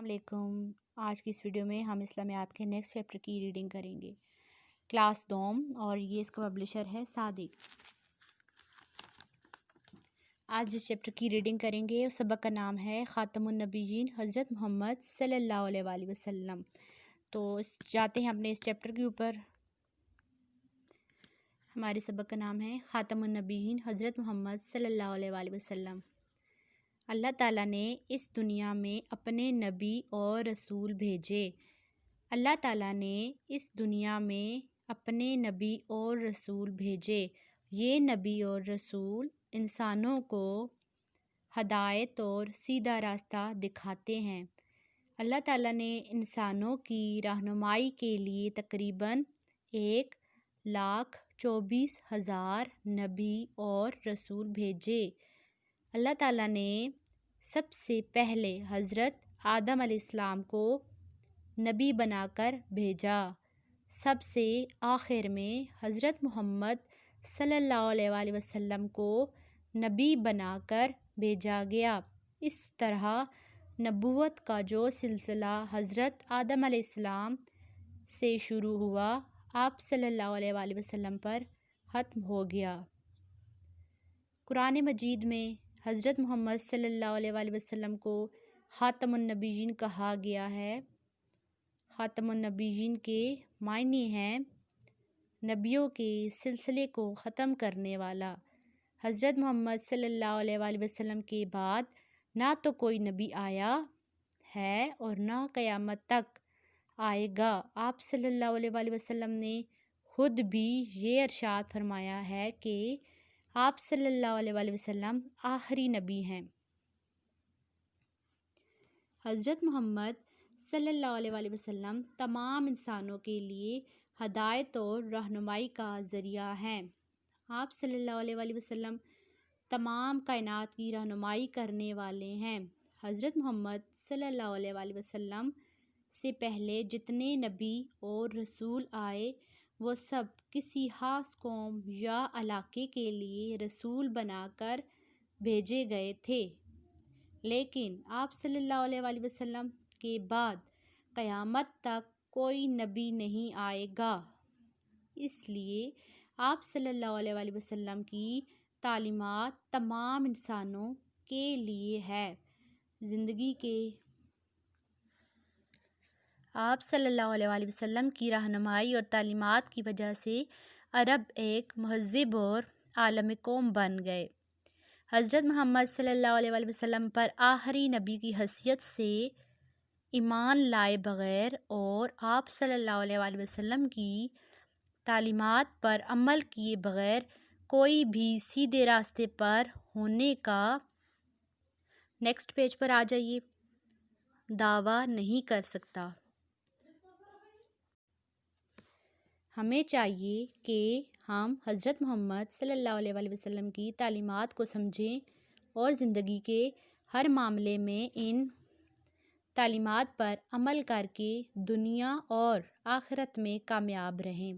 السلام علیکم۔ آج کی اس ویڈیو میں ہم اسلامیات کے نیکسٹ چیپٹر کی ریڈنگ کریں گے، کلاس دوم، اور یہ اس کا پبلشر ہے صادق۔ آج جس چیپٹر کی ریڈنگ کریں گے اس سبق کا نام ہے خاتم النبیین حضرت محمد صلی اللہ علیہ وآلہ وسلم۔ تو جاتے ہیں اپنے اس چیپٹر کے اوپر۔ ہمارے سبق کا نام ہے خاتم النبیین حضرت محمد صلی اللہ علیہ وآلہ وسلم۔ اللہ تعالیٰ نے اس دنیا میں اپنے نبی اور رسول بھیجے۔ اللہ تعالیٰ نے اس دنیا میں اپنے نبی اور رسول بھیجے۔ یہ نبی اور رسول انسانوں کو ہدایت اور سیدھا راستہ دکھاتے ہیں۔ اللہ تعالیٰ نے انسانوں کی رہنمائی کے لیے تقریباً 1,24,000 نبی اور رسول بھیجے۔ اللہ تعالیٰ نے سب سے پہلے حضرت آدم علیہ السلام کو نبی بنا کر بھیجا۔ سب سے آخر میں حضرت محمد صلی اللہ علیہ وآلہ وسلم کو نبی بنا کر بھیجا گیا۔ اس طرح نبوت کا جو سلسلہ حضرت آدم علیہ السلام سے شروع ہوا، آپ صلی اللہ علیہ وآلہ وسلم پر ختم ہو گیا۔ قرآن مجید میں حضرت محمد صلی اللہ علیہ وآلہ وسلم کو خاتم النبیین کہا گیا ہے۔ خاتم النبیین کے معنی ہیں نبیوں کے سلسلے کو ختم کرنے والا۔ حضرت محمد صلی اللہ علیہ وآلہ وسلم کے بعد نہ تو کوئی نبی آیا ہے اور نہ قیامت تک آئے گا۔ آپ صلی اللہ علیہ وآلہ وسلم نے خود بھی یہ ارشاد فرمایا ہے کہ آپ صلی اللہ علیہ وآلہ وسلم آخری نبی ہیں۔ حضرت محمد صلی اللہ علیہ وآلہ وسلم تمام انسانوں کے لیے ہدایت اور رہنمائی کا ذریعہ ہیں۔ آپ صلی اللہ علیہ وآلہ وسلم تمام کائنات کی رہنمائی کرنے والے ہیں۔ حضرت محمد صلی اللہ علیہ وآلہ وسلم سے پہلے جتنے نبی اور رسول آئے وہ سب کسی خاص قوم یا علاقے کے لیے رسول بنا کر بھیجے گئے تھے، لیکن آپ صلی اللہ علیہ وآلہ وسلم کے بعد قیامت تک کوئی نبی نہیں آئے گا۔ اس لیے آپ صلی اللہ علیہ وآلہ وسلم کی تعلیمات تمام انسانوں کے لیے ہے۔ زندگی کے آپ صلی اللہ علیہ وآلہ وسلم کی رہنمائی اور تعلیمات کی وجہ سے عرب ایک مہذب اور عالم قوم بن گئے۔ حضرت محمد صلی اللہ علیہ وآلہ وسلم پر آخری نبی کی حیثیت سے ایمان لائے بغیر اور آپ صلی اللہ علیہ وآلہ وسلم کی تعلیمات پر عمل کیے بغیر کوئی بھی سیدھے راستے پر ہونے کا نیکسٹ پیج پر آ جائیے دعویٰ نہیں کر سکتا۔ ہمیں چاہیے کہ ہم حضرت محمد صلی اللہ علیہ وآلہ وسلم کی تعلیمات کو سمجھیں اور زندگی کے ہر معاملے میں ان تعلیمات پر عمل کر کے دنیا اور آخرت میں کامیاب رہیں۔